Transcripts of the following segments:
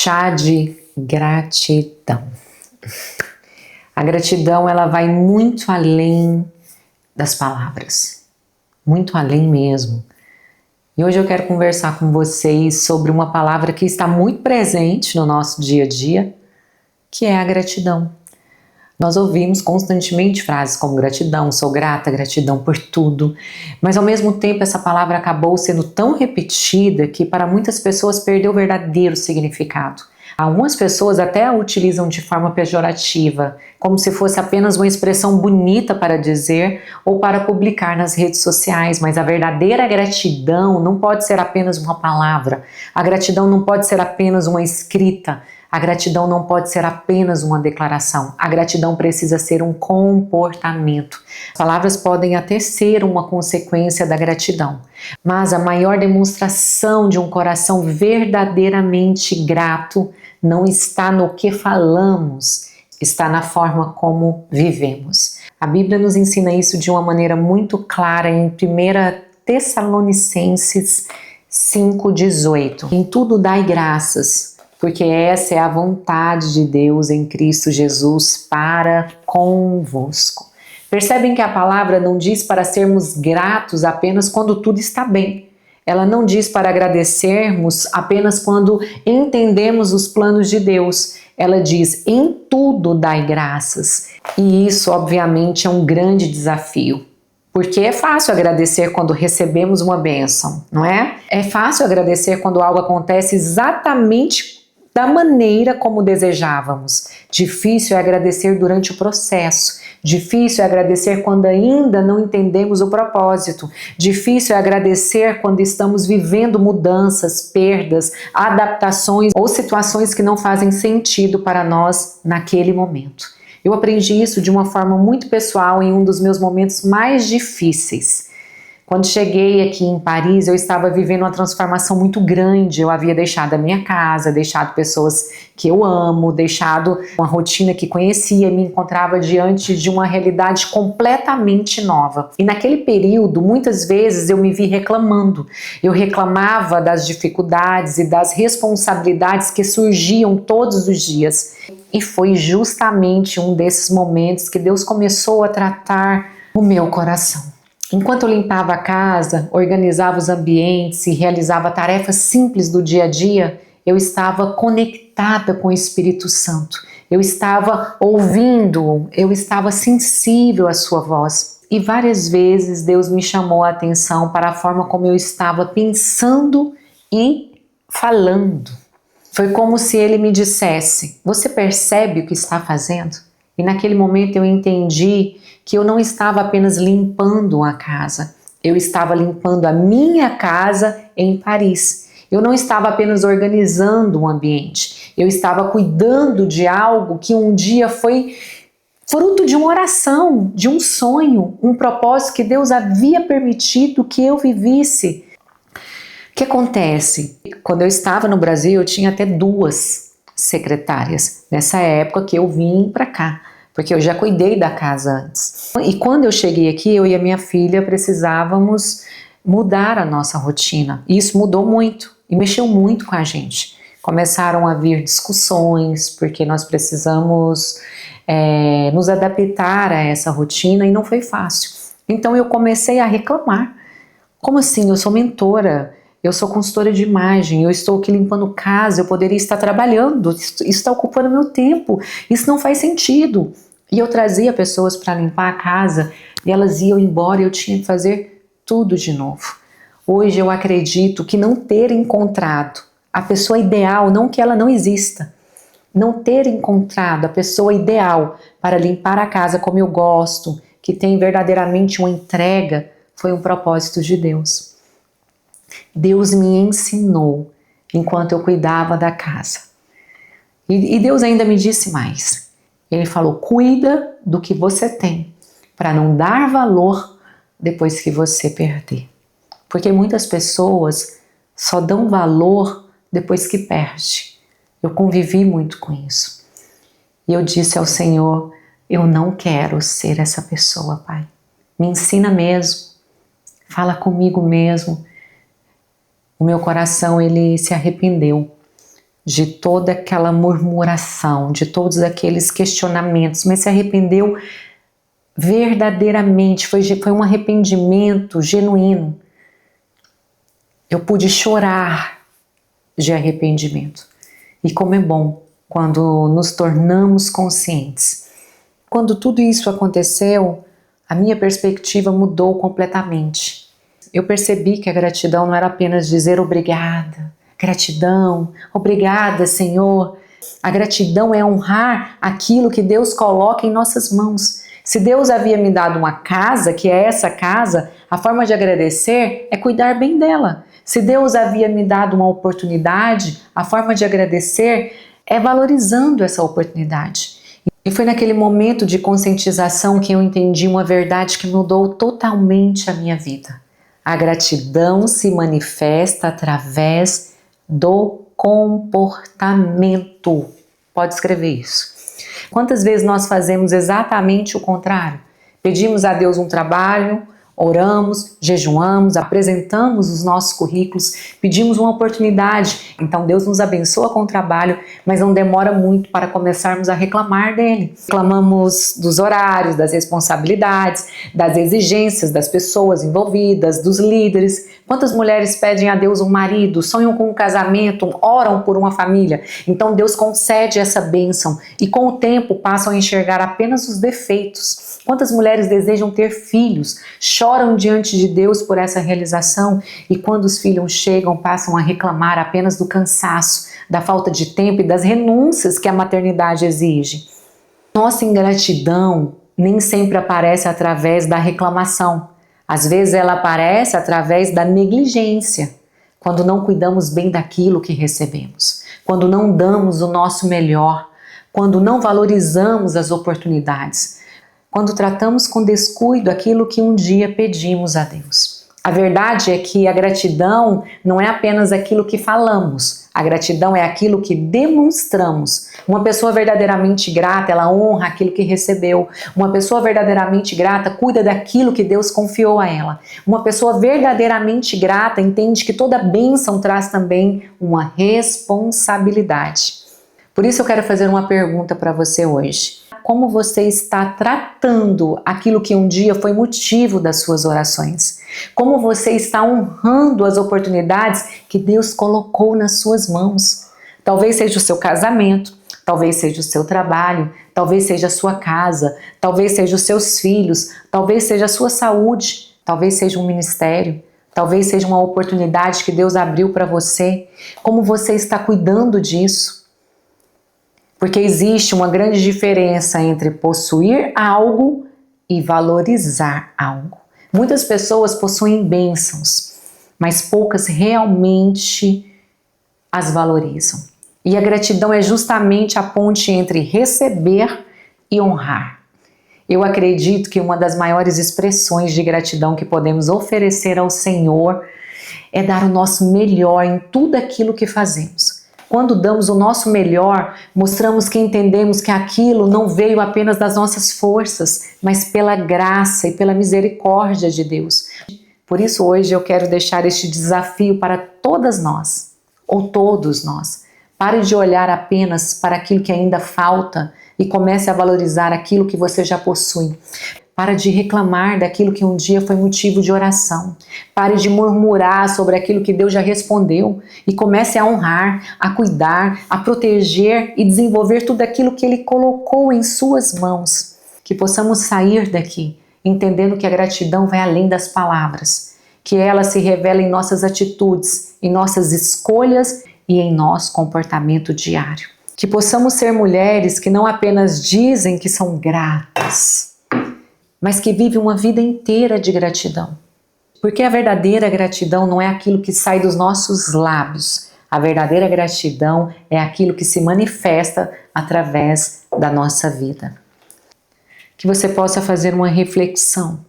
Chá de gratidão. A gratidão, ela vai muito além das palavras, muito além mesmo. E hoje eu quero conversar com vocês sobre uma palavra que está muito presente no nosso dia a dia, que é a gratidão. Nós ouvimos constantemente frases como gratidão, sou grata, gratidão por tudo, mas ao mesmo tempo essa palavra acabou sendo tão repetida que para muitas pessoas perdeu o verdadeiro significado. Algumas pessoas até a utilizam de forma pejorativa, como se fosse apenas uma expressão bonita para dizer ou para publicar nas redes sociais, mas a verdadeira gratidão não pode ser apenas uma palavra, a gratidão não pode ser apenas uma escrita, a gratidão não pode ser apenas uma declaração, a gratidão precisa ser um comportamento. As palavras podem até ser uma consequência da gratidão, mas a maior demonstração de um coração verdadeiramente grato não está no que falamos, está na forma como vivemos. A Bíblia nos ensina isso de uma maneira muito clara em 1 Tessalonicenses 5,18. Em tudo dai graças, porque essa é a vontade de Deus em Cristo Jesus para convosco. Percebem que a palavra não diz para sermos gratos apenas quando tudo está bem. Ela não diz para agradecermos apenas quando entendemos os planos de Deus. Ela diz, em tudo dai graças. E isso, obviamente, é um grande desafio. Porque é fácil agradecer quando recebemos uma bênção, não é? É fácil agradecer quando algo acontece exatamente da maneira como desejávamos. Difícil é agradecer durante o processo. Difícil é agradecer quando ainda não entendemos o propósito. Difícil é agradecer quando estamos vivendo mudanças, perdas, adaptações ou situações que não fazem sentido para nós naquele momento. Eu aprendi isso de uma forma muito pessoal em um dos meus momentos mais difíceis. Quando cheguei aqui em Paris, eu estava vivendo uma transformação muito grande. Eu havia deixado a minha casa, deixado pessoas que eu amo, deixado uma rotina que conhecia e me encontrava diante de uma realidade completamente nova. E naquele período, muitas vezes eu me vi reclamando. Eu reclamava das dificuldades e das responsabilidades que surgiam todos os dias. E foi justamente um desses momentos que Deus começou a tratar o meu coração. Enquanto eu limpava a casa, organizava os ambientes e realizava tarefas simples do dia a dia, eu estava conectada com o Espírito Santo. Eu estava ouvindo, eu estava sensível à sua voz. E várias vezes Deus me chamou a atenção para a forma como eu estava pensando e falando. Foi como se Ele me dissesse, você percebe o que está fazendo? E naquele momento eu entendi que eu não estava apenas limpando a casa, eu estava limpando a minha casa em Paris. Eu não estava apenas organizando um ambiente, eu estava cuidando de algo que um dia foi fruto de uma oração, de um sonho, um propósito que Deus havia permitido que eu vivisse. O que acontece? Quando eu estava no Brasil, eu tinha até 2 secretárias, nessa época que eu vim para cá. Porque eu já cuidei da casa antes. E quando eu cheguei aqui, eu e a minha filha precisávamos mudar a nossa rotina. E isso mudou muito e mexeu muito com a gente. Começaram a vir discussões, porque nós precisamos nos adaptar a essa rotina e não foi fácil. Então eu comecei a reclamar. Como assim? Eu sou mentora, eu sou consultora de imagem, eu estou aqui limpando casa, eu poderia estar trabalhando, isso está ocupando meu tempo, isso não faz sentido. E eu trazia pessoas para limpar a casa e elas iam embora e eu tinha que fazer tudo de novo. Hoje eu acredito que não ter encontrado a pessoa ideal, não que ela não exista, não ter encontrado a pessoa ideal para limpar a casa como eu gosto, que tem verdadeiramente uma entrega, foi um propósito de Deus. Deus me ensinou enquanto eu cuidava da casa. E Deus ainda me disse mais. Ele falou, cuida do que você tem, para não dar valor depois que você perder. Porque muitas pessoas só dão valor depois que perde. Eu convivi muito com isso. E eu disse ao Senhor, eu não quero ser essa pessoa, Pai. Me ensina mesmo. Fala comigo mesmo. O meu coração, ele se arrependeu. de toda aquela murmuração, de todos aqueles questionamentos, mas se arrependeu verdadeiramente, foi um arrependimento genuíno. Eu pude chorar de arrependimento. E como é bom quando nos tornamos conscientes. Quando tudo isso aconteceu, a minha perspectiva mudou completamente. Eu percebi que a gratidão não era apenas dizer obrigada, gratidão, obrigada, Senhor. A gratidão é honrar aquilo que Deus coloca em nossas mãos. Se Deus havia me dado uma casa, que é essa casa, a forma de agradecer é cuidar bem dela. Se Deus havia me dado uma oportunidade, a forma de agradecer é valorizando essa oportunidade. E foi naquele momento de conscientização que eu entendi uma verdade que mudou totalmente a minha vida. A gratidão se manifesta através do comportamento. Pode escrever isso. Quantas vezes nós fazemos exatamente o contrário? Pedimos a Deus um trabalho, oramos, jejuamos, apresentamos os nossos currículos, pedimos uma oportunidade. Então Deus nos abençoa com o trabalho, mas não demora muito para começarmos a reclamar dele. Reclamamos dos horários, das responsabilidades, das exigências das pessoas envolvidas, dos líderes. Quantas mulheres pedem a Deus um marido, sonham com um casamento, oram por uma família? Então Deus concede essa bênção e com o tempo passam a enxergar apenas os defeitos. Quantas mulheres desejam ter filhos, choram diante de Deus por essa realização e quando os filhos chegam passam a reclamar apenas do cansaço, da falta de tempo e das renúncias que a maternidade exige. Nossa ingratidão nem sempre aparece através da reclamação. Às vezes ela aparece através da negligência, quando não cuidamos bem daquilo que recebemos, quando não damos o nosso melhor, quando não valorizamos as oportunidades, quando tratamos com descuido aquilo que um dia pedimos a Deus. A verdade é que a gratidão não é apenas aquilo que falamos, a gratidão é aquilo que demonstramos. Uma pessoa verdadeiramente grata, ela honra aquilo que recebeu. Uma pessoa verdadeiramente grata cuida daquilo que Deus confiou a ela. Uma pessoa verdadeiramente grata entende que toda bênção traz também uma responsabilidade. Por isso eu quero fazer uma pergunta para você hoje. Como você está tratando aquilo que um dia foi motivo das suas orações? Como você está honrando as oportunidades que Deus colocou nas suas mãos? Talvez seja o seu casamento, talvez seja o seu trabalho, talvez seja a sua casa, talvez seja os seus filhos, talvez seja a sua saúde, talvez seja um ministério, talvez seja uma oportunidade que Deus abriu para você. Como você está cuidando disso? Porque existe uma grande diferença entre possuir algo e valorizar algo. Muitas pessoas possuem bênçãos, mas poucas realmente as valorizam. E a gratidão é justamente a ponte entre receber e honrar. Eu acredito que uma das maiores expressões de gratidão que podemos oferecer ao Senhor é dar o nosso melhor em tudo aquilo que fazemos. Quando damos o nosso melhor, mostramos que entendemos que aquilo não veio apenas das nossas forças, mas pela graça e pela misericórdia de Deus. Por isso hoje eu quero deixar este desafio para todas nós, ou todos nós. Pare de olhar apenas para aquilo que ainda falta e comece a valorizar aquilo que você já possui. Para de reclamar daquilo que um dia foi motivo de oração. Pare de murmurar sobre aquilo que Deus já respondeu e comece a honrar, a cuidar, a proteger e desenvolver tudo aquilo que Ele colocou em suas mãos. Que possamos sair daqui entendendo que a gratidão vai além das palavras, que ela se revela em nossas atitudes, em nossas escolhas e em nosso comportamento diário. Que possamos ser mulheres que não apenas dizem que são gratas, mas que vive uma vida inteira de gratidão. Porque a verdadeira gratidão não é aquilo que sai dos nossos lábios. A verdadeira gratidão é aquilo que se manifesta através da nossa vida. Que você possa fazer uma reflexão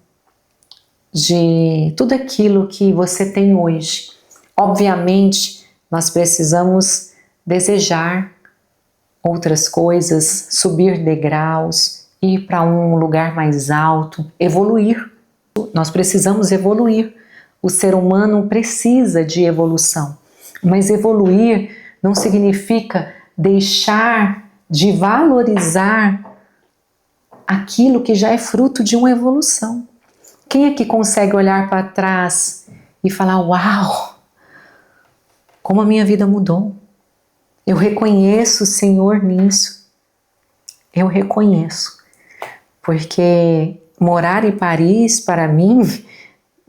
de tudo aquilo que você tem hoje. Obviamente, nós precisamos desejar outras coisas, subir degraus, ir para um lugar mais alto, evoluir. Nós precisamos evoluir. O ser humano precisa de evolução, mas evoluir não significa deixar de valorizar aquilo que já é fruto de uma evolução. Quem é que consegue olhar para trás e falar, uau, como a minha vida mudou? Eu reconheço o Senhor nisso. Eu reconheço. Porque morar em Paris, para mim,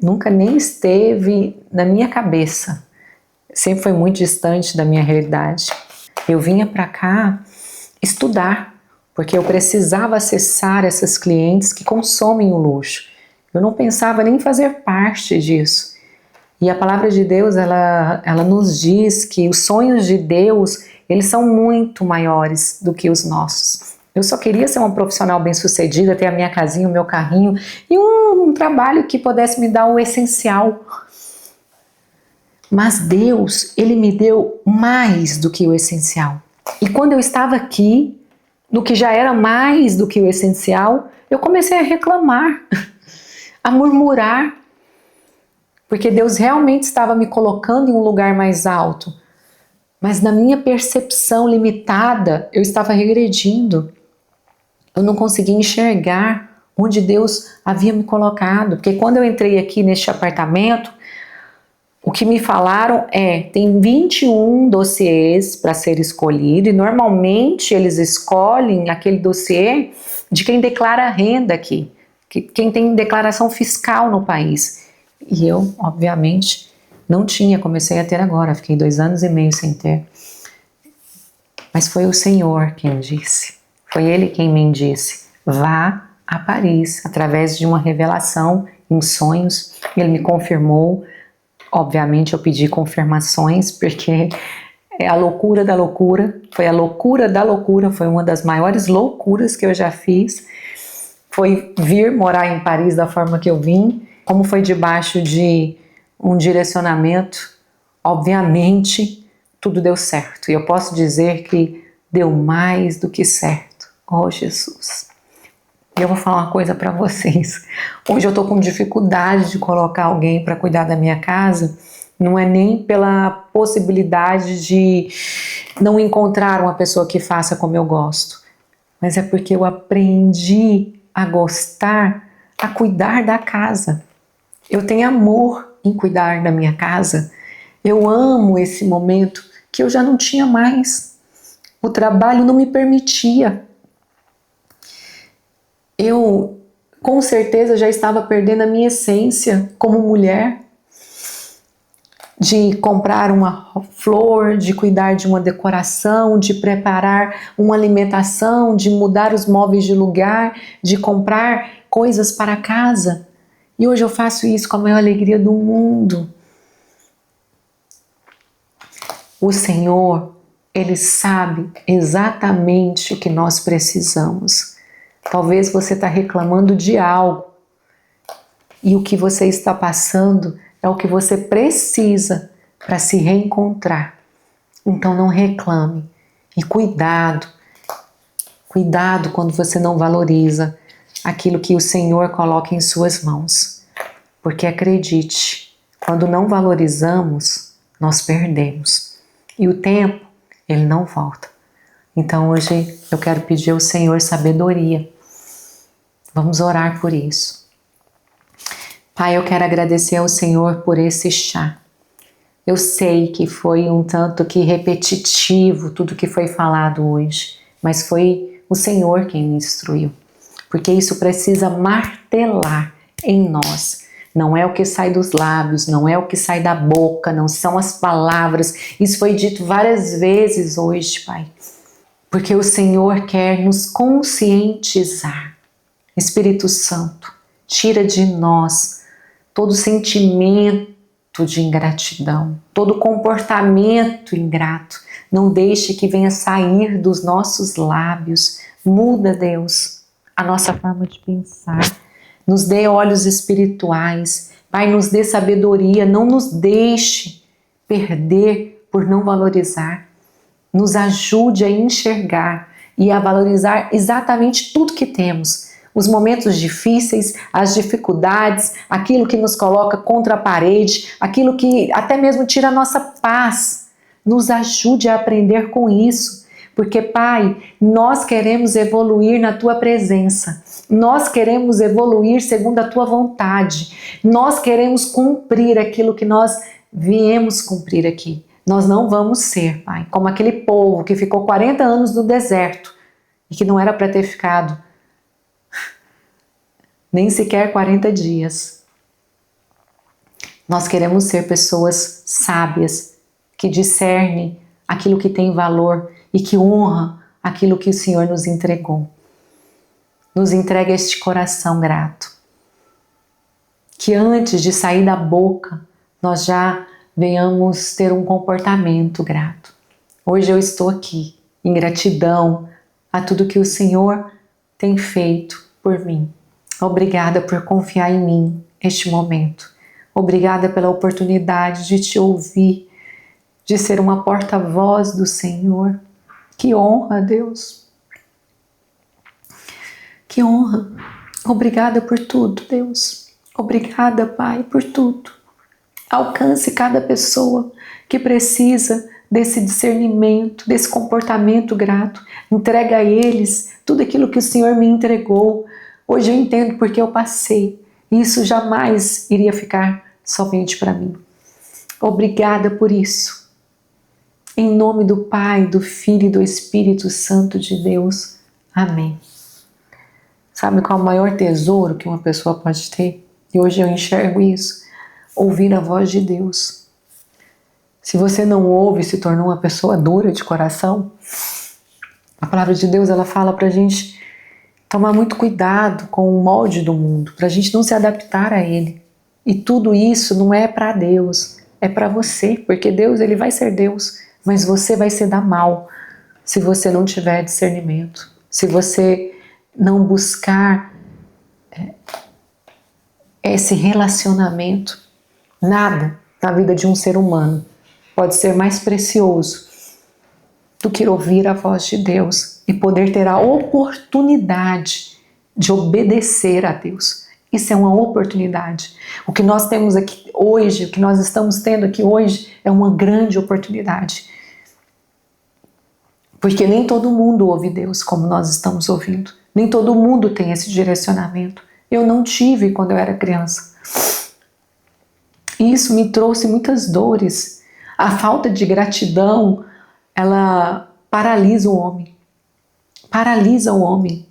nunca nem esteve na minha cabeça. Sempre foi muito distante da minha realidade. Eu vinha para cá estudar, porque eu precisava acessar essas clientes que consomem o luxo. Eu não pensava nem em fazer parte disso. E a palavra de Deus, ela nos diz que os sonhos de Deus, eles são muito maiores do que os nossos. Eu só queria ser uma profissional bem-sucedida, ter a minha casinha, o meu carrinho e um trabalho que pudesse me dar o essencial. Mas Deus, Ele me deu mais do que o essencial. E quando eu estava aqui, no que já era mais do que o essencial, eu comecei a reclamar, a murmurar, porque Deus realmente estava me colocando em um lugar mais alto. Mas na minha percepção limitada, eu estava regredindo. Eu não conseguia enxergar onde Deus havia me colocado. Porque quando eu entrei aqui neste apartamento, o que me falaram tem 21 dossiês para ser escolhido e normalmente eles escolhem aquele dossiê de quem declara renda aqui, quem tem declaração fiscal no país. E eu, obviamente, não tinha, comecei a ter agora, fiquei 2 anos e meio sem ter. Mas foi o Senhor quem disse, foi Ele quem me disse, vá a Paris, através de uma revelação em sonhos, Ele me confirmou. Obviamente eu pedi confirmações, porque é a loucura da loucura, foi a loucura da loucura, foi uma das maiores loucuras que eu já fiz, foi vir morar em Paris da forma que eu vim. Como foi debaixo de um direcionamento, obviamente tudo deu certo. E eu posso dizer que deu mais do que certo. Oh, Jesus! E eu vou falar uma coisa para vocês. Hoje eu estou com dificuldade de colocar alguém para cuidar da minha casa. Não é nem pela possibilidade de não encontrar uma pessoa que faça como eu gosto. Mas é porque eu aprendi a gostar, a cuidar da casa. Eu tenho amor em cuidar da minha casa. Eu amo esse momento que eu já não tinha mais. O trabalho não me permitia. Eu, com certeza, já estava perdendo a minha essência como mulher. De comprar uma flor, de cuidar de uma decoração, de preparar uma alimentação, de mudar os móveis de lugar, de comprar coisas para casa. E hoje eu faço isso com a maior alegria do mundo. O Senhor, Ele sabe exatamente o que nós precisamos. Talvez você está reclamando de algo e o que você está passando é o que você precisa para se reencontrar. Então não reclame. E cuidado quando você não valoriza aquilo que o Senhor coloca em suas mãos. Porque acredite, quando não valorizamos, nós perdemos. E o tempo, ele não volta. Então hoje eu quero pedir ao Senhor sabedoria. Vamos orar por isso. Pai, eu quero agradecer ao Senhor por esse chá. Eu sei que foi um tanto que repetitivo tudo que foi falado hoje, mas foi o Senhor quem me instruiu. Porque isso precisa martelar em nós. Não é o que sai dos lábios, não é o que sai da boca, não são as palavras. Isso foi dito várias vezes hoje, Pai. Porque o Senhor quer nos conscientizar. Espírito Santo, tira de nós todo sentimento de ingratidão, todo comportamento ingrato. Não deixe que venha sair dos nossos lábios. Muda, Deus, a nossa forma de pensar. Nos dê olhos espirituais. Pai, nos dê sabedoria. Não nos deixe perder por não valorizar. Nos ajude a enxergar e a valorizar exatamente tudo que temos. Os momentos difíceis, as dificuldades, aquilo que nos coloca contra a parede, aquilo que até mesmo tira a nossa paz. nos ajude a aprender com isso. Porque, Pai, nós queremos evoluir na Tua presença. Nós queremos evoluir segundo a Tua vontade. Nós queremos cumprir aquilo que nós viemos cumprir aqui. Nós não vamos ser, Pai, como aquele povo que ficou 40 anos no deserto e que não era para ter ficado nem sequer 40 dias. Nós queremos ser pessoas sábias, que discernem aquilo que tem valor e que honra aquilo que o Senhor nos entregou. Nos entrega este coração grato. Que antes de sair da boca, nós já venhamos ter um comportamento grato. Hoje eu estou aqui em gratidão a tudo que o Senhor tem feito por mim. Obrigada por confiar em mim neste momento. Obrigada pela oportunidade de te ouvir, de ser uma porta-voz do Senhor. Que honra, Deus. Que honra. Obrigada por tudo, Deus. Obrigada, Pai, por tudo. Alcance cada pessoa que precisa desse discernimento, desse comportamento grato. Entrega a eles tudo aquilo que o Senhor me entregou. Hoje eu entendo porque eu passei. Isso jamais iria ficar somente para mim. Obrigada por isso. Em nome do Pai, do Filho e do Espírito Santo de Deus. Amém. Sabe qual é o maior tesouro que uma pessoa pode ter? E hoje eu enxergo isso. Ouvir a voz de Deus. Se você não ouve e se tornou uma pessoa dura de coração, a palavra de Deus ela fala pra gente tomar muito cuidado com o molde do mundo, pra gente não se adaptar a ele. E tudo isso não é para Deus, é para você, porque Deus ele vai ser Deus, mas você vai se dar mal se você não tiver discernimento, se você não buscar esse relacionamento. Nada na vida de um ser humano pode ser mais precioso do que ouvir a voz de Deus e poder ter a oportunidade de obedecer a Deus. Isso é uma oportunidade. O que nós temos aqui hoje, o que nós estamos tendo aqui hoje é uma grande oportunidade. Porque nem todo mundo ouve Deus como nós estamos ouvindo. Nem todo mundo tem esse direcionamento. Eu não tive quando eu era criança. E isso me trouxe muitas dores. A falta de gratidão, ela paralisa o homem. Paralisa o homem.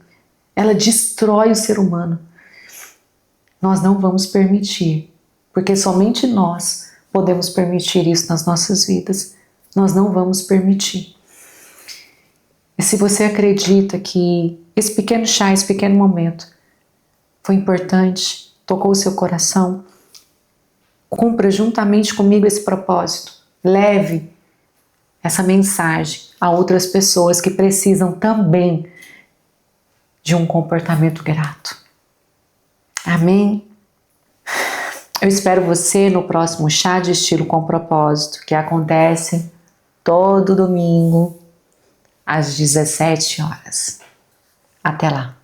Ela destrói o ser humano. Nós não vamos permitir, porque somente nós podemos permitir isso nas nossas vidas. Nós não vamos permitir. E se você acredita que esse pequeno chá, esse pequeno momento foi importante, tocou o seu coração, cumpra juntamente comigo esse propósito. Leve essa mensagem a outras pessoas que precisam também de um comportamento grato. Amém? Eu espero você no próximo Chá de Estilo com Propósito, que acontece todo domingo às 17 horas. Até lá!